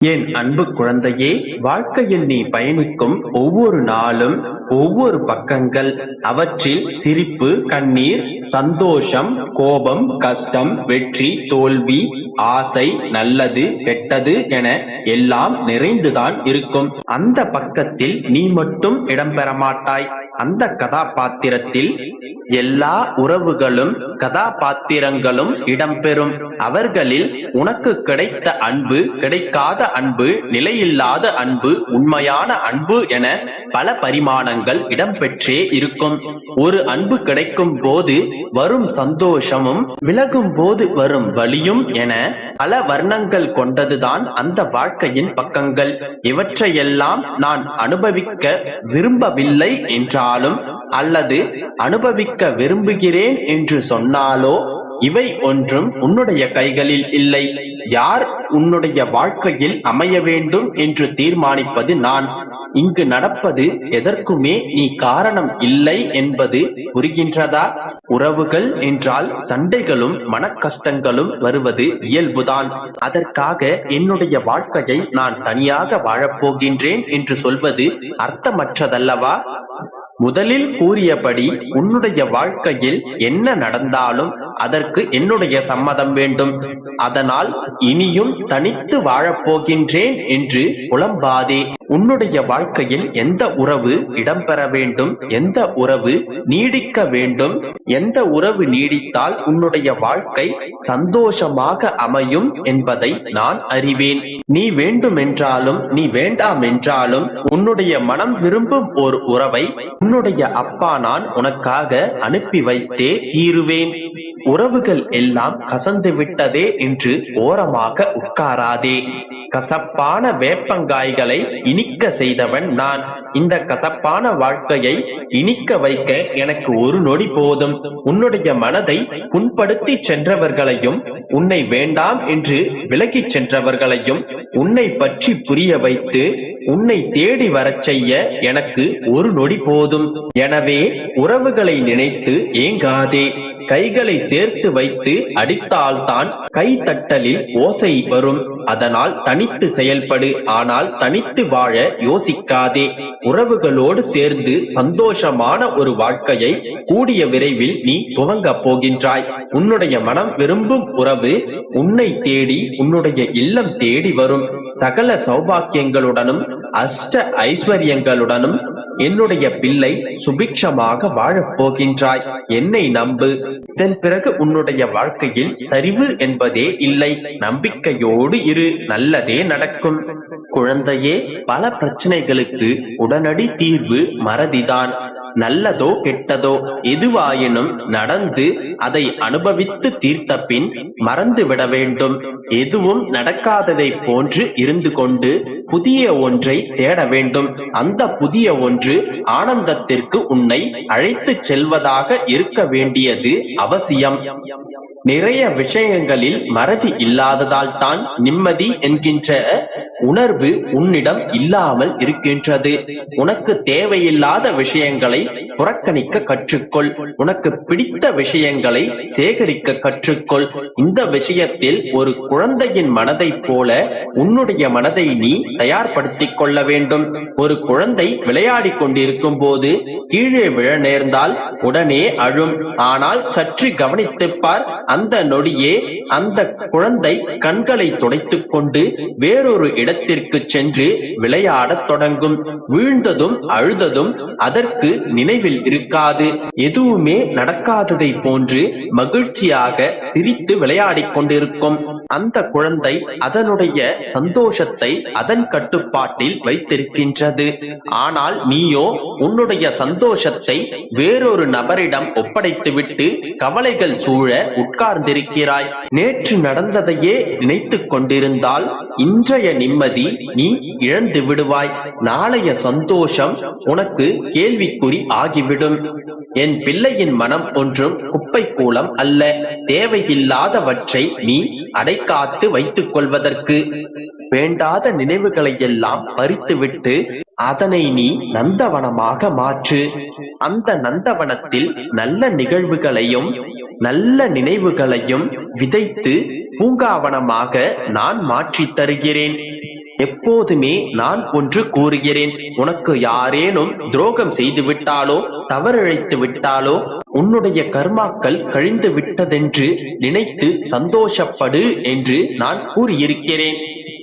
என் அன்பு குழந்தையே, வாழ்க்கையில் நீ பயணிக்கும் ஒவ்வொரு நாளும் ஒவ்வொரு பக்கங்கள். அவற்றில் சிரிப்பு, கண்ணீர், சந்தோஷம், கோபம், கஷ்டம், வெற்றி, தோல்வி, ஆசை, நல்லது, கெட்டது என எல்லாம் நிறைந்துதான் இருக்கும். அந்த பக்கத்தில் நீ மட்டும் இடம்பெற மாட்டாய். அந்த கதாபாத்திரத்தில் எல்லா உறவுகளும் கதாபாத்திரங்களும் இடம்பெறும். அவர்களில் உனக்கு கிடைத்த அன்பு, கிடைக்காத அன்பு, நிலையில்லாத அன்பு, உண்மையான அன்பு என பல பரிமாணங்கள் இடம்பெற்றே இருக்கும். ஒரு அன்பு கிடைக்கும் போது வரும் சந்தோஷமும் விலகும் போது வரும் வலியும் என பல வர்ணங்கள் கொண்டதுதான் அந்த வாழ்க்கையின் பக்கங்கள். இவற்றையெல்லாம் நான் அனுபவிக்க விரும்பவில்லை என்றாலும் அல்லது அனுபவிக்க விரும்புகிறேன் என்று சொன்னாலோ இவை ஒன்றும் உன்னுடைய கைகளில் இல்லை. யார் உன்னுடைய வாழ்க்கையில் அமைய வேண்டும் என்று தீர்மானிப்பது நான். இங்கு நடப்பது எதற்குமே நீ காரணம் இல்லை என்பது புரிகின்றதா? உறவுகள் என்றால் சண்டைகளும் மனக்கஷ்டங்களும் வருவது இயல்புதான். அதற்காக என்னுடைய வாழ்க்கையை நான் தனியாக வாழப்போகின்றேன் என்று சொல்வது அர்த்தமற்றதல்லவா? முதலில் கூறியபடி உன்னுடைய வாழ்க்கையில் என்ன நடந்தாலும் அதற்கு என்னுடைய சம்மதம் வேண்டும். அதனால் இனியும் தனித்து வாழப்போகின்றேன் என்று புலம்பாதே. உன்னுடைய வாழ்க்கையில் எந்த உறவு இடம்பெற வேண்டும், எந்த உறவு நீடிக்க வேண்டும், எந்த உறவு நீடித்தால் உன்னுடைய வாழ்க்கை சந்தோஷமாக அமையும் என்பதை நான் அறிவேன். நீ வேண்டுமென்றாலும் நீ வேண்டாம் என்றாலும் உன்னுடைய மனம் விரும்பும் ஒரு உறவை உன்னுடைய அப்பா நான் உனக்காக அனுப்பி வைத்தே தீருவேன். உறவுகள் எல்லாம் கசந்து விட்டதே என்று ஓரமாக உட்காராதே. கசப்பான வேப்பங்காய்களை இனிக்க செய்தவன் நான். இந்த கசப்பான வாழ்க்கையை இனிக்க வைக்க எனக்கு ஒரு நொடி போதும். உன்னுடைய மனதை புண்படுத்தி சென்றவர்களையும், உன்னை வேண்டாம் என்று விலகிச் சென்றவர்களையும் உன்னை பற்றி புரிய வைத்து உன்னை தேடி வரச் செய்ய எனக்கு ஒரு நொடி போதும். எனவே உறவுகளை நினைத்து ஏங்காதே. கைகளை சேர்த்து வைத்து அடித்தால்தான் கை தட்டலில் ஓசை வரும். அதனால் தனித்து செயல்படு. ஆனால் தனித்து வாழ யோசிக்காதே. உறவுகளோடு சேர்ந்து சந்தோஷமான ஒரு வாழ்க்கையை கூடிய விரைவில் நீ துவங்க போகின்றாய். உன்னுடைய மனம் விரும்பும் உறவு உன்னை தேடி உன்னுடைய இல்லம் தேடி வரும். சகல சௌபாக்கியங்களுடனும் அஷ்ட ஐஸ்வர்யங்களுடனும் என்னுடைய பிள்ளை சுபிக்ஷமாக வாழப் போகின்றாய். என்னை நம்பு. இதன் பிறகு உன்னுடைய வாழ்க்கையில் சரிவு என்பதே இல்லை. நம்பிக்கையோடு இரு, நல்லதே நடக்கும். குழந்தையே, பல பிரச்சனைகளுக்கு உடனடி தீர்வு மறதிதான். நல்லதோ கெட்டதோ எதுவாயினும் நடந்து அதை அனுபவித்து தீர்த்த பின் மறந்து விட வேண்டும். எதுவும் நடக்காததை போன்று இருந்து கொண்டு புதிய ஒன்றை தேட வேண்டும். அந்த புதிய ஒன்று ஆனந்தத்திற்கு உன்னை அழைத்து செல்வதாக இருக்க வேண்டியது அவசியம். நிறைய விஷயங்களில் மறதி இல்லாததால் தான் நிம்மதி என்கின்ற உணர்வு உன்னிடம் இல்லாமல் இருக்கின்றது. உனக்கு தேவையில்லாத விஷயங்களை புறக்கணிக்க கற்றுக்கொள். உனக்கு பிடித்த விஷயங்களை சேகரிக்க கற்றுக்கொள். இந்த விஷயத்தில் ஒரு குழந்தையின் மனதை போல உன்னுடைய மனதை நீ தயார்படுத்திக் கொள்ள வேண்டும். ஒரு குழந்தை விளையாடி கொண்டிருக்கும் போது கீழே விழ நேர்ந்தால் உடனே அழும். ஆனால் சற்று கவனித்துப்பார். அந்த நொடியே அந்த குழந்தை கண்களை துடைத்துக் கொண்டு வேறொரு இடத்திற்கு சென்று விளையாடத் தொடங்கும். வீழ்ந்ததும் அழுததும் அதற்கு நினைவில் இருக்காது. எதுவுமே நடக்காததை போன்று மகிழ்ச்சியாக சிரித்து விளையாடிக் கொண்டிருக்கும். அந்த குழந்தை அதனுடைய சந்தோஷத்தை அதன் கட்டுப்பாட்டில் வைத்திருக்கின்றது. ஆனால் நீயோ உன்னுடைய சந்தோஷத்தை வேறொரு நபரிடம் ஒப்படைத்துவிட்டு கவலைகள் சூழ உட்கார்ந்திருக்கிறாய். நேற்று நடந்ததையே நினைத்துக் கொண்டிருந்தால் இன்றைய நிம்மதி நீ இழந்து விடுவாய். நாளைய சந்தோஷம் உனக்கு கேள்விக்குறி ஆகிவிடும். என் பிள்ளையின் மனம் ஒன்றும் குப்பை கூலம் அல்ல. தேவையில்லாதவற்றை நீ அடைக்காத்து வைத்துக் கொள்வதற்கு. வேண்டாத நினைவுகளை எல்லாம் பறித்துவிட்டு அதனை நீ நந்தவனமாக மாற்று. அந்த நந்தவனத்தில் நல்ல நிகழ்வுகளையும் நல்ல நினைவுகளையும் விதைத்து பூங்காவனமாக நான் மாற்றித் தருகிறேன். எப்போதுமே நான் ஒன்று கூறுகிறேன், உனக்கு யாரேனும் துரோகம் செய்து விட்டாலோ தவறிழைத்து விட்டாலோ உன்னுடைய கர்மாக்கள் கழிந்து விட்டதென்று நினைத்து சந்தோஷப்படு என்று நான் கூறியிருக்கிறேன்.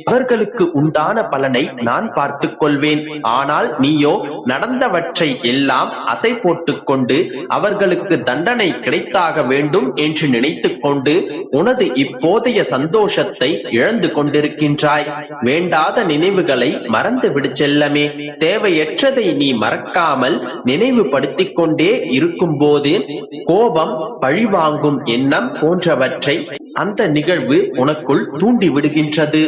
அவர்களுக்கு உண்டான பலனை நான் பார்த்துக் கொள்வேன். ஆனால் நீயோ நடந்தவற்றை எல்லாம் அசை போட்டுக் கொண்டு அவர்களுக்கு தண்டனை கிடைத்தாக வேண்டும் என்று நினைத்துக் கொண்டு உனது இப்போதைய சந்தோஷத்தை இழந்து கொண்டிருக்கின்றாய். வேண்டாத நினைவுகளை மறந்து விடு செல்லமே. தேவையற்றதை நீ மறக்காமல் நினைவுபடுத்திக் கொண்டே இருக்கும் போது கோபம், பழிவாங்கும் எண்ணம் போன்றவற்றை அந்த நிகழ்வு உனக்குள் தூண்டி விடுகின்றது.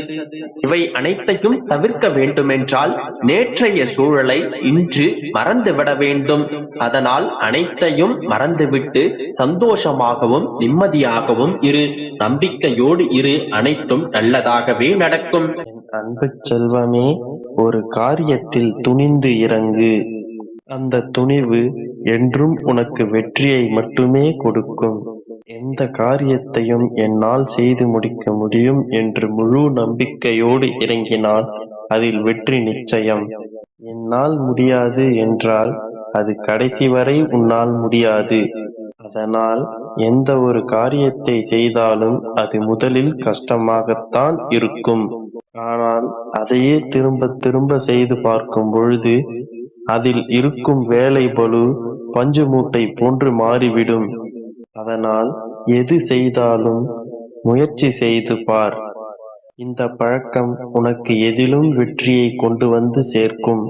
இவை அனைத்தையும் தவிர்க்க வேண்டுமென்றால் நேற்றைய சூழலை இன்று மறந்துவிட வேண்டும். அதனால் அனைத்தையும் மறந்துவிட்டு சந்தோஷமாகவும் நிம்மதியாகவும் இரு. நம்பிக்கையோடு இரு. அனைத்தும் நல்லதாகவே நடக்கும். அன்பு செல்வமே, ஒரு காரியத்தில் துணிந்து இறங்கு. அந்த துணிவு என்றும் உனக்கு வெற்றியை மட்டுமே கொடுக்கும். எந்த காரியத்தையும் என்னால் செய்து முடிக்க முடியும் என்று முழு நம்பிக்கையோடு இறங்கினால் அதில் வெற்றி நிச்சயம். என்னால் முடியாது என்றால் அது கடைசி வரை உன்னால் முடியாது. அதனால் எந்த ஒரு காரியத்தை செய்தாலும் அது முதலில் கஷ்டமாகத்தான் இருக்கும். ஆனால் அதையே திரும்ப திரும்ப செய்து பார்க்கும் பொழுது அதில் இருக்கும் வேலை பளு பஞ்சு மூட்டை போன்று மாறிவிடும். அதனால் எது செய்தாலும் முயற்சி செய்து பார். இந்த பழக்கம் உனக்கு எதிலும் வெற்றியை கொண்டு வந்து சேர்க்கும்.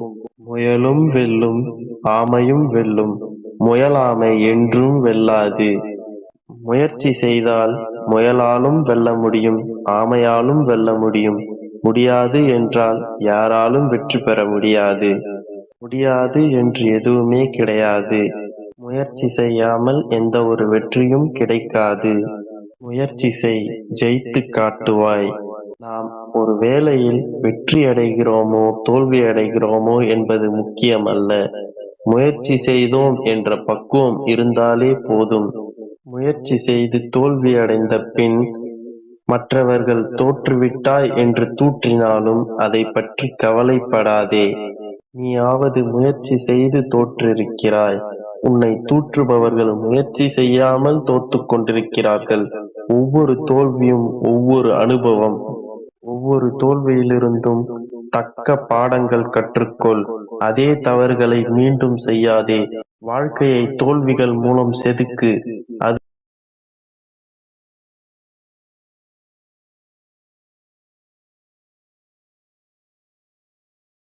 முயலும் வெல்லும், ஆமையும் வெல்லும், முயலாமை என்றும் வெல்லாது. முயற்சி செய்தால் முயலாலும் வெல்ல முடியும், ஆமையாலும் வெல்ல முடியும். முடியாது என்றால் யாராலும் வெற்றி பெற முடியாது. முடியாது என்று எதுவுமே கிடையாது. முயற்சி செய்யாமல் எந்த ஒரு வெற்றியும் கிடைக்காது. முயற்சி செய், ஜெயித்து காட்டுவாய். நாம் ஒரு வேளையில் வெற்றி அடைகிறோமோ தோல்வி அடைகிறோமோ என்பது முக்கியமல்ல. முயற்சி செய்தோம் என்ற பக்குவம் இருந்தாலே போதும். முயற்சி செய்து தோல்வி அடைந்த பின் மற்றவர்கள் தோற்றுவிட்டாய் என்று தூற்றினாலும் அதை பற்றி கவலைப்படாதே. நீயாவது முயற்சி செய்து தோற்றிருக்கிறாய். உன்னை தூற்றுபவர்கள் முயற்சி செய்யாமல் தோத்துக் கொண்டிருக்கிறார்கள். ஒவ்வொரு தோல்வியும் ஒவ்வொரு அனுபவம். ஒவ்வொரு தோல்வியிலிருந்தும் தக்க பாடங்கள் கற்றுக்கொள். அதே தவறுகளை மீண்டும் செய்யாதே. வாழ்க்கையை தோல்விகள் மூலம் செதுக்கு. அது